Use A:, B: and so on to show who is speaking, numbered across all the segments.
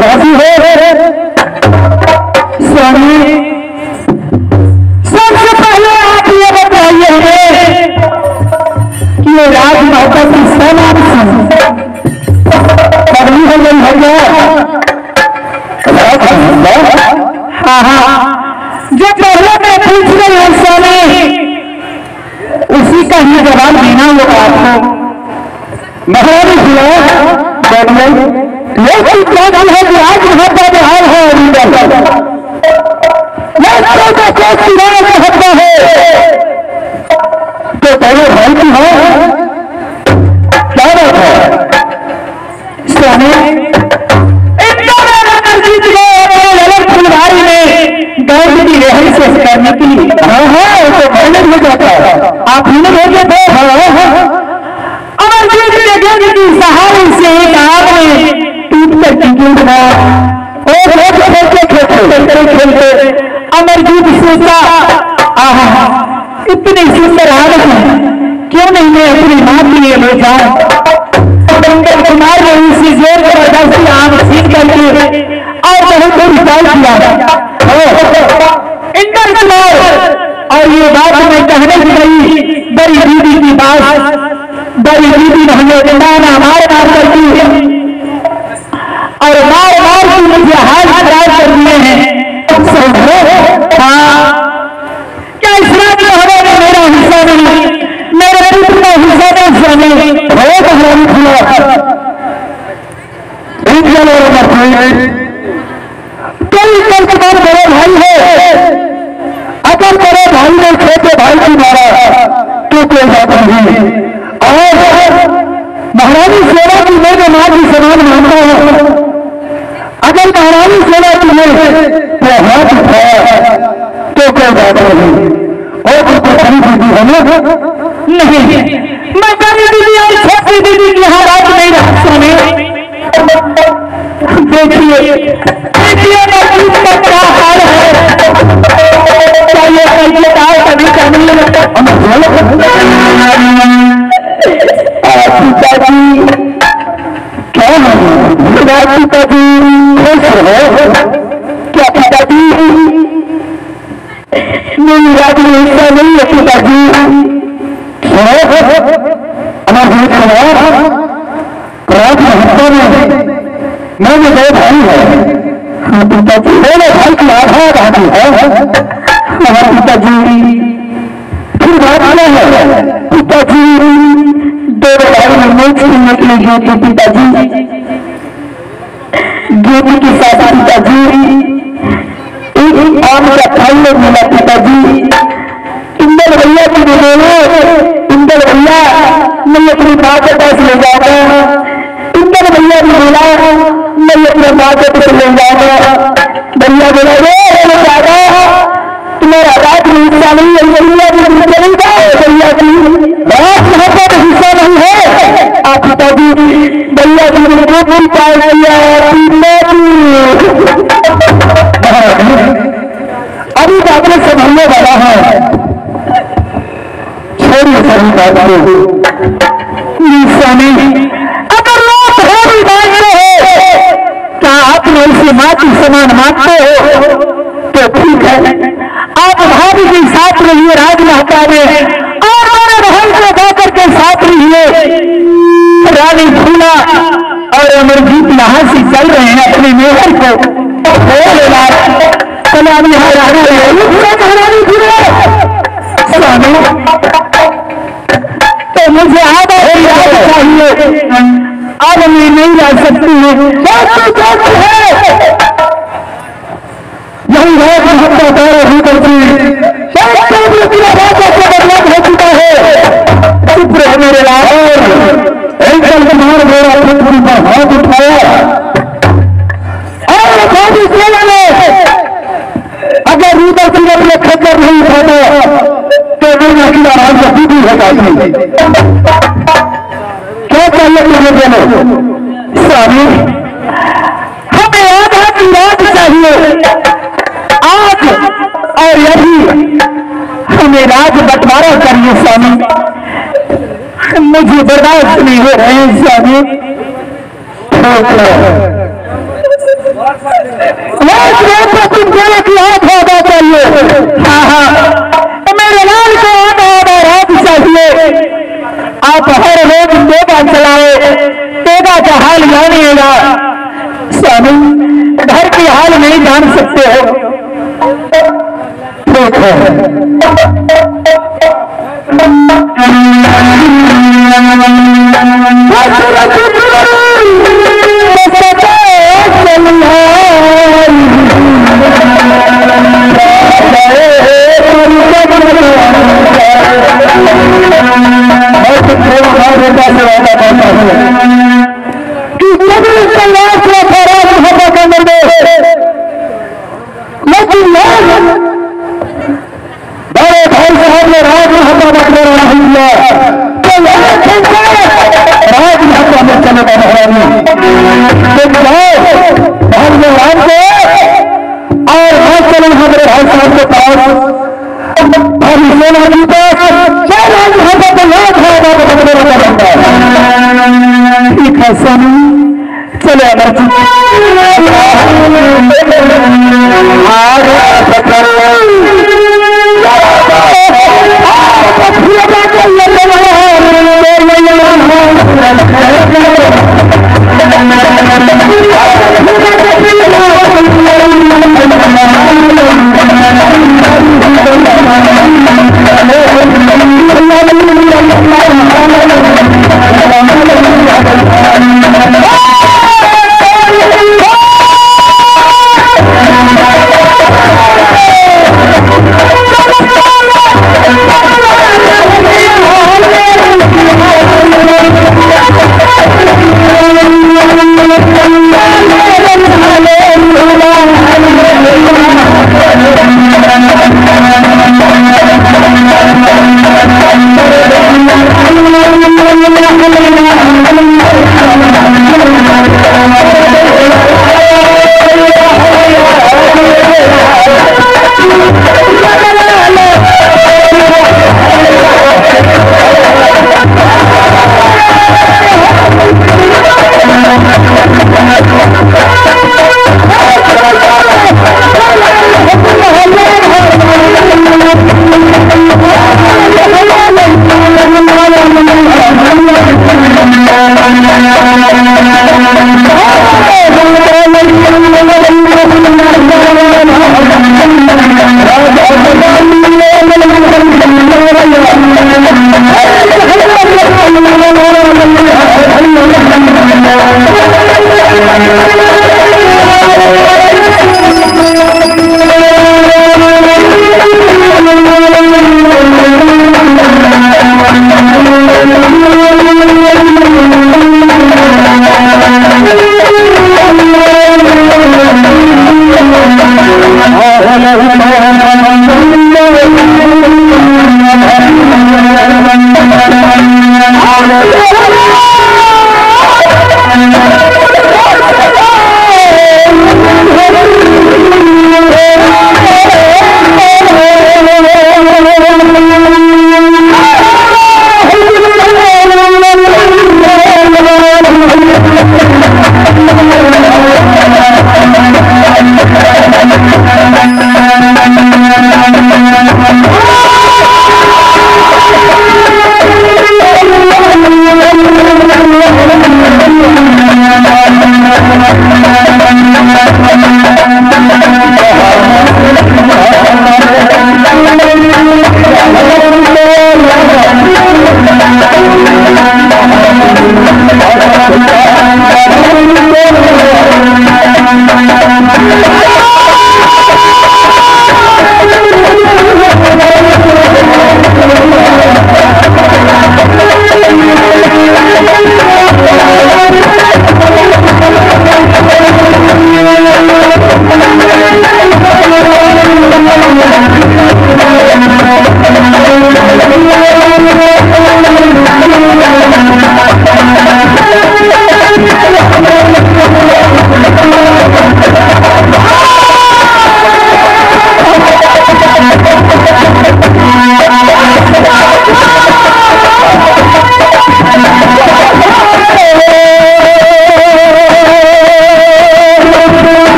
A: राजी हो स्वामी। सबसे पहले आप ये बताइए हमें कि ये राजमाता की सेना बदली हो गई है क्या? हाँ हाँ, जो पहले मैं पूछ रही हूँ स्वामी उसी का ही जवाब देना होगा आपको। महारानी सुनो लेकिन क्या है कि आज यहाँ पर बिहार है हत्या है तो पहले भाई की हो क्या बात है स्वामी? फुलवारी में गौरी की रहन से करने के लिए हाँ हाँ तो पहले हो जाता है आप ही भेजे थे। अमरजीत के गंज की सहारे से एक आग में टूट कर टिकट बना खेलते अमरजीत सोचा आहा इतनी सुंदर हालत है क्यों नहीं मैं अपनी मां के लिए ले जाऊं। डंगर कुमार ने उसी जोर जबरदस्ती आग सीख करके और बहुत दूर डाल दिया इंदर कुमार। और ये बात मैं कहने की गई बड़ी दीदी की बात, बड़ी दीदी ने हमें माना मार करती है और मार की मुझे हाथ खराब कर दिए हैं। हाँ क्या इस रात में हमारे मेरा हिस्सा नहीं, मेरे पुत्र का हिस्सा नहीं स्वामी। बहुत हमारी कोई कल बड़े भाई है अगर बड़े भाई ने छोटे भाई की मारा तो कोई बात नहीं। और महारानी सेवा की मैं जो मां की समान मानता हूं अगर महारानी सेवा की मैं हाथ उठाया तो कोई बात नहीं। और बिल्कुल बड़ी दीदी है नहीं मैं बड़ी दीदी और छोटी दीदी की यहाँ बात नहीं रख स्वामी। देखिए देखिए का क्या हाल है चाहिए कभी कभी पिताजी क्या है पिताजी क्या पिताजी मेरी रात में हिस्सा नहीं है पिताजी। रात में हिस्सा में मेरे दो भाई है। हाँ पिताजी मेरे भाई की आधार आदि है। हाँ पिताजी फिर बात क्या है पिताजी? दो भाई में मोक्ष मिलने के लिए गए थे पिताजी, ज्योति के साथ पिताजी एक आम का फल मिला पिताजी। इंदर भैया की बोलो इंदर भैया मैं अपनी माँ के पास ले जाऊंगा। इंदर भैया भी बोला मैं अपने माँ के पास ले जाऊंगा। भैया बोला दादा तुम्हारा रात में हिस्सा नहीं है भैया भैया की रात यहाँ पर हिस्सा नहीं है। आप पिताजी भैया जी मुझे भूल पाया अभी बात में संभलने वाला है। छोड़िए सभी बात स्वामी अगर लोग भाभी मानते हो क्या आपने उसे माँ की समान मानते हो तो ठीक है आप भाभी के साथ रहिए राजमाता में और मेरे बहन को जाकर के साथ रहिए। रानी फूला और अमरजीत यहाँ से चल रहे हैं अपने मेहर को सलामी तो मुझे आधा चाहिए अब मैं नहीं जा सकती हूँ। यही है बदलाव हो चुका है। चुप रहे मेरे लाहौर एकदम तुम्हारे मेरा पृथ्वी पर हाथ उठाया और खादी सेना ने अगर रूदर सिंह अपने खच्चर नहीं उठाता तो मेरा किला राज का दीदी होता नहीं। क्या चाहिए मुझे बोलो स्वामी? हमें आधा की रात चाहिए आज और यदि हमें राज बंटवारा करिए स्वामी। मुझे बर्दाश्त नहीं हो रहे हैं स्वामी। तुमको एक याद होगा चाहिए। हाँ हाँ, मेरे लाल को आधा रात चाहिए। आप हर रोज तेगा चलाए, तेगा का हाल जानिएगा। स्वामी, घर की हाल नहीं जान सकते हो। ठीक है, लेकिन बड़े भाई साहब ने राज महत्ता बटवारा नहीं दिया तो राज महत्ता में चलेगा महारानी। भगवान को और मैं चलूँ हमारे भाई साहब के पास और सेना जी को क्या राज महत्ता को याद होगा तो बटवारा बनता है। ठीक है स्वामी, चले अमर जी।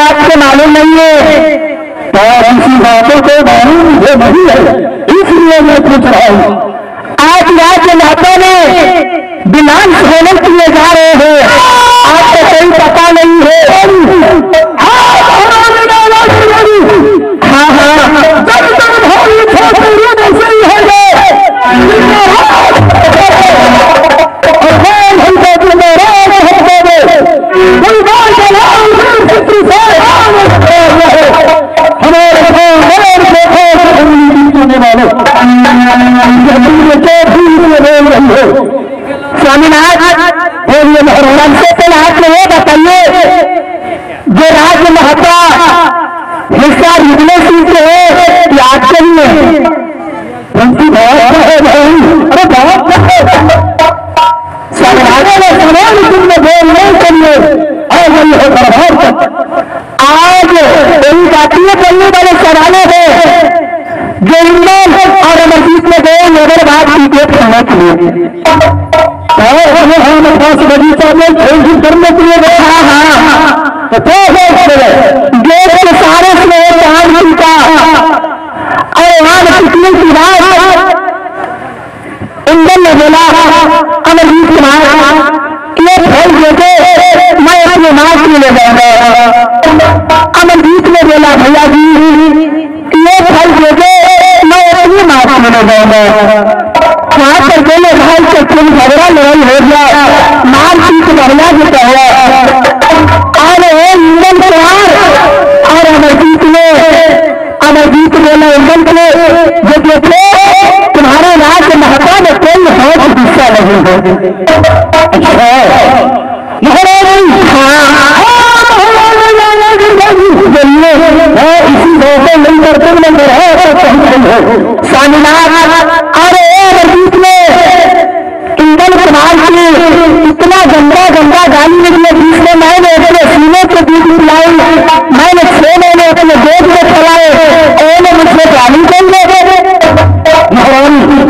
A: आपको मालूम नहीं है और ऐसी बातों को मालूम मुझे नहीं है, इसलिए मैं पूछ रहा हूँ। आज राज्य माता में दिनांक होने के लिए जा रहे हैं, आपको कोई पता नहीं है। हाँ हाँ स्वामीनाथ बोलिए महाराज से पहले आपने ये बताइए, जो राज्य महत्ता हिस्सा निकले से है कि आपके लिए उनकी बहुत है भाई। अरे बहुत स्वामीनाथ ने सवाल तुमने बोलने के लिए और वही हो प्रभाव आज वही जातीय करने वाले सवालों है जो इंग्लैंड और अमरजीत में गए नगर बाग क्रिकेट खेलने के लिए बगीचा में खेल करने के लिए गए। हाँ गेट के सारे से पानी का और वहां पिछले की बात इंजन ने बोला अमरजीत कुमार ये खेल देते मैं अपने माँ के लिए जाऊंगा। अमरजीत ने बोला भैया जी ये फल देते मैं अपनी माँ के लिए जाऊंगा। वहां पर बोले भाई से तुम झगड़ा लड़ाई हो गया, मारपीट बढ़ना भी हुआ और इंजन कुमार और अमरजीत बोला इंजन को जो देखे तुम्हारे राज्य महत्ता में कोई बहुत गुस्सा नहीं है। इसी मौके नहीं करते स्वामीनाथ और अमरजीत ने इंजन कुमार की इतना गंदा गंदा गाली निकले, बीच में मैंने अपने सीने को दूध पिलाई, मैंने 6 महीने अपने गोद में चलाए, उन्होंने मुझसे गाली देंगे।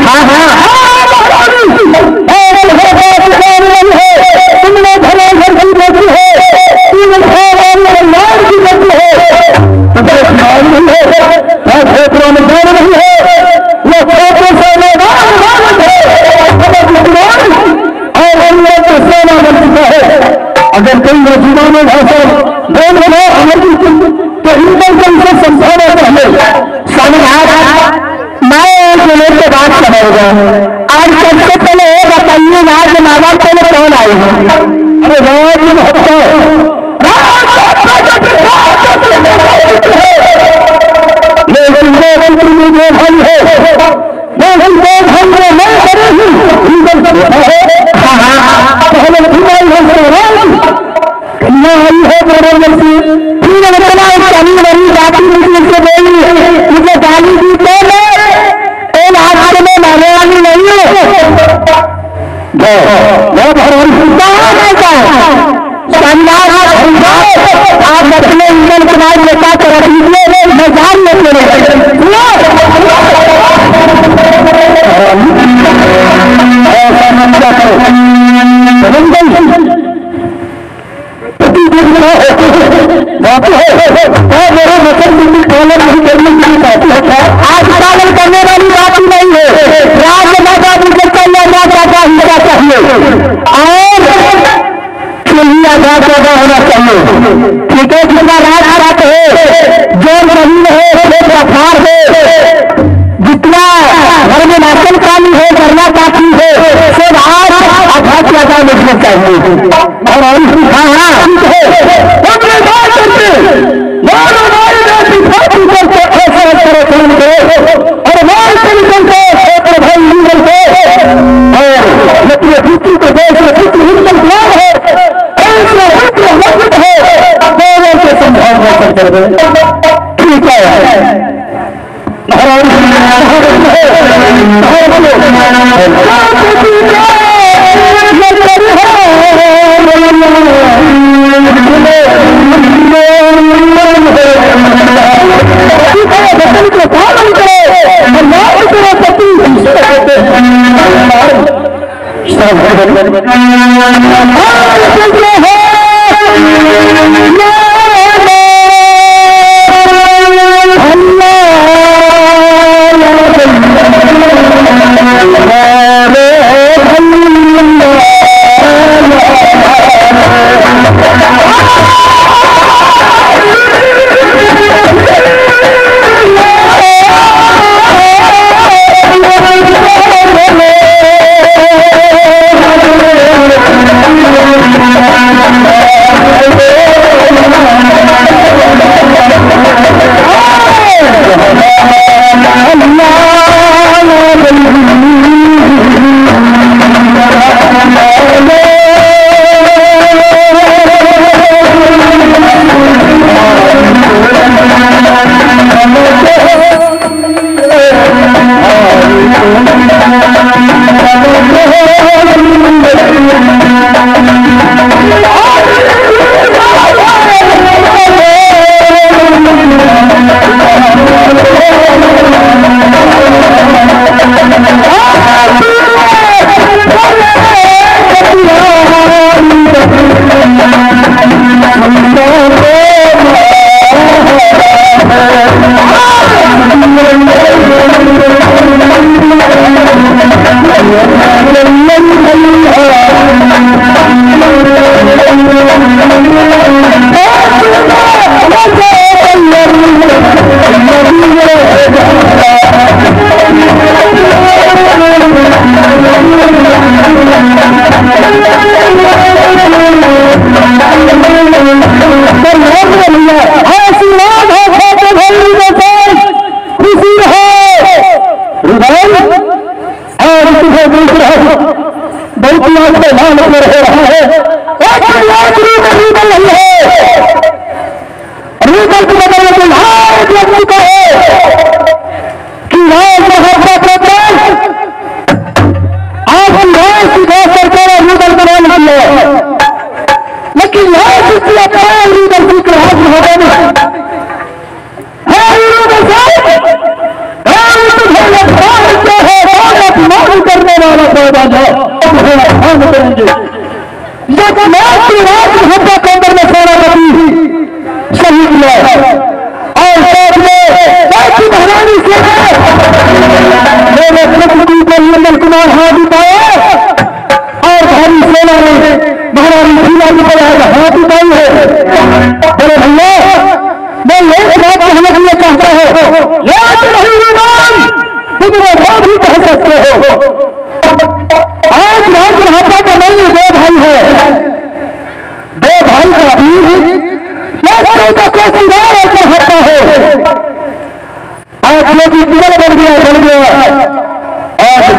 A: हाँ हाँ तुमने घरे घर की बेटी है, क्षेत्रों में जोड़ नहीं है, वो क्षेत्र से और अन्य को सेना बन चुका है। अगर कोई मौजूदा में भाषा बोल रहे अमरजीत तो इंजन को इसे समझाना चाहिए। स्वामीनाथ मैं एक मिनट के बाद समझूंगा। आज सबसे पहले ये बताइए राज्य माँ बाप पहले कौन आए हैं? अरे राज्य महत्ता मुझे गाली दी तो इन हादसे में मरने वाली नहीं है। आप अपने इंजन कुमार नेता कर दीजिए, मैं जान लेते मेरे वचन बिल्कुल पालन नहीं करने की बात है। आज पालन करने वाली बात ही नहीं है। राज्य माता मुझे कल्याण चाहिए। कर दे। ठीक है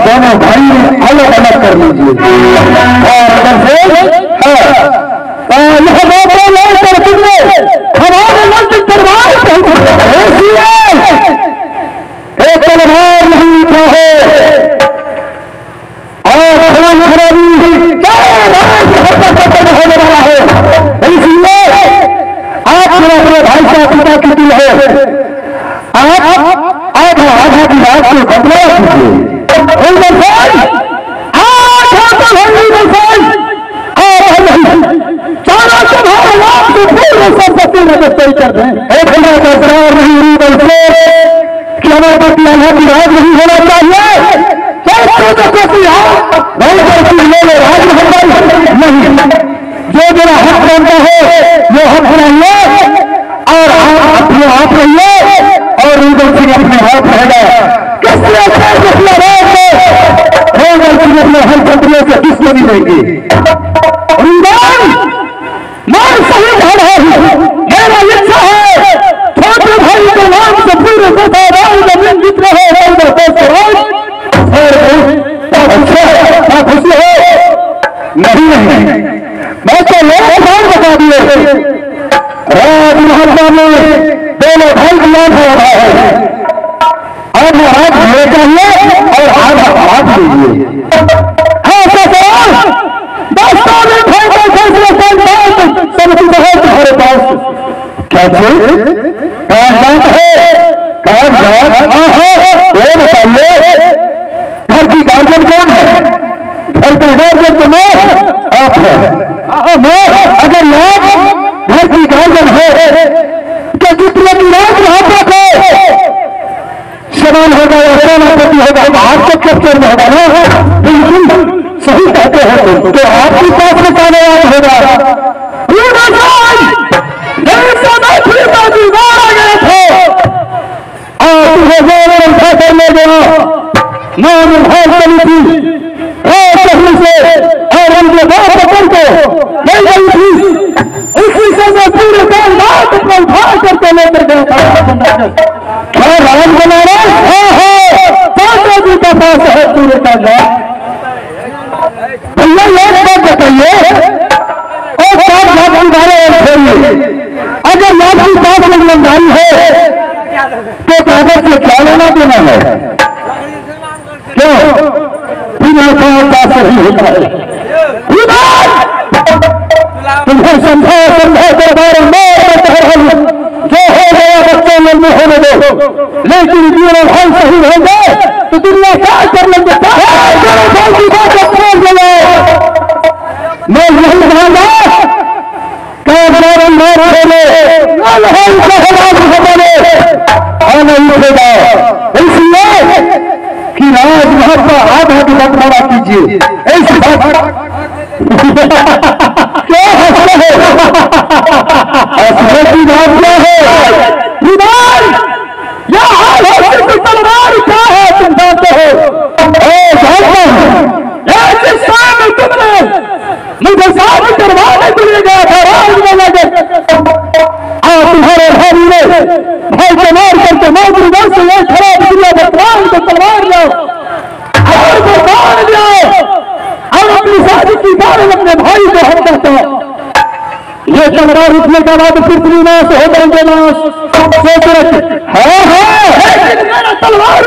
A: दोनों भाई अलग अलग कर लीजिए और हमारे मंदिर दरबार एक तलवार नहीं उठा है और खराबी होने वाला है। इसलिए आप अपने भाई साहब पिता की दिल है आप आधा आधा की बात को बदला कीजिए। तय कर दें एक करार नहीं कि हमारे पास अल्लाह की राज नहीं होना चाहिए नहीं जो मेरा हक बनता है वो हक रहिए और आप अपने आप रहिए और रीगल सिंह अपने हाथ रहेगा। किसने अपने हर कंट्रियों से दुश्मनी देंगे मैं सही कह रहा हूं। मेरा इच्छा है छोटे भाई के नाम से पूरे जमीन जीत रहे हैं खुशी हो नहीं मैं तो लोग बता दिए राजमहल में दोनों भाई गुलाम हो रहा है। आधा हाथ हमें चाहिए और आधा हाथ लीजिए। हाँ सवाल दोस्तों ने तुम्हारे पास क्या चीज कागजात है? कागजात? हाँ वो बताइए, घर की गार्जियन कौन है? घर का गार्जियन तो मैं आप है। अगर आप घर की गार्जियन है तो जितने की रात वहां तक है सवाल होगा या सेनापति होगा, आपको कैप्चर में होगा ना? बिल्कुल सही कहते हैं तुम। तो आपकी पास में जाने वाला होगा करने गया नाम भाग चली थी से और उनके बाप को ले गई थी। उसी समय पूरे साल रात अपना उठा करके लेकर गया था। क्या राम बनाना? चाचा जी का पास है पूरे का गाँव। भैया एक बात बताइए और सात लाख की बारे और छोड़िए, अगर लाख की पास में ईमानदारी है तो कागज से क्या लेना देना है? क्यों बिना पास नहीं होता है? तुम्हें समझा दरबार में जो हो गया बच्चों में नहीं होने दो, लेकिन जीवन भाई सही होंगे तो दुनिया क्या कर लेंगे? मैं यही कहूंगा नहीं उठेगा, इसलिए कि राजमहल का आधा की बंटवारा कीजिए। ऐसी बात क्या हंसते हैं? हंसने की बात क्या है? यह हाल है कि तलवार क्या है तुम जानते हो? तुमने मुझे साथ करवाने के लिए गया था राजमहल तुम्हारे भाई ने भाई को मार करके नौकरी से ये खराब दुनिया भगवान को तलवार लो और को मार लो और अपनी शादी की बारे में अपने भाई को हम कहते हैं। ये तलवार उठने का बाद पृथ्वी नाश हो जाएंगे नाश सोच रहे। लेकिन मेरा तलवार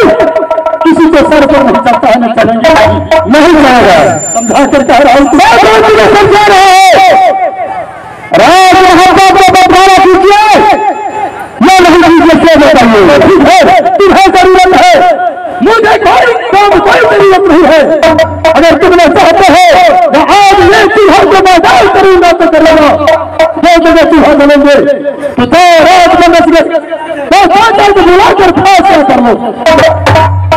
A: किसी को सर पर नहीं चलता है, न चलेंगे नहीं जाएगा। समझा कर कह रहा हूं, समझा रहे राजमहल को बंटवारा कीजिए या नहीं कीजिए बताइए। ठीक है, तुम्हें जरूरत है, मुझे कोई जरूरत नहीं है। अगर तुमने चाहते हो तो आज ये चूहा को मैदान करूंगा तो करेगा, दो जगह चूहा चलेंगे तो रात में बच गए तो बुलाकर फांसा कर लो।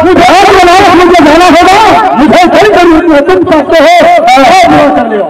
A: मुझे आज बनाना, मुझे जाना होगा, मुझे कोई जरूरत नहीं। तुम चाहते हो कर लो।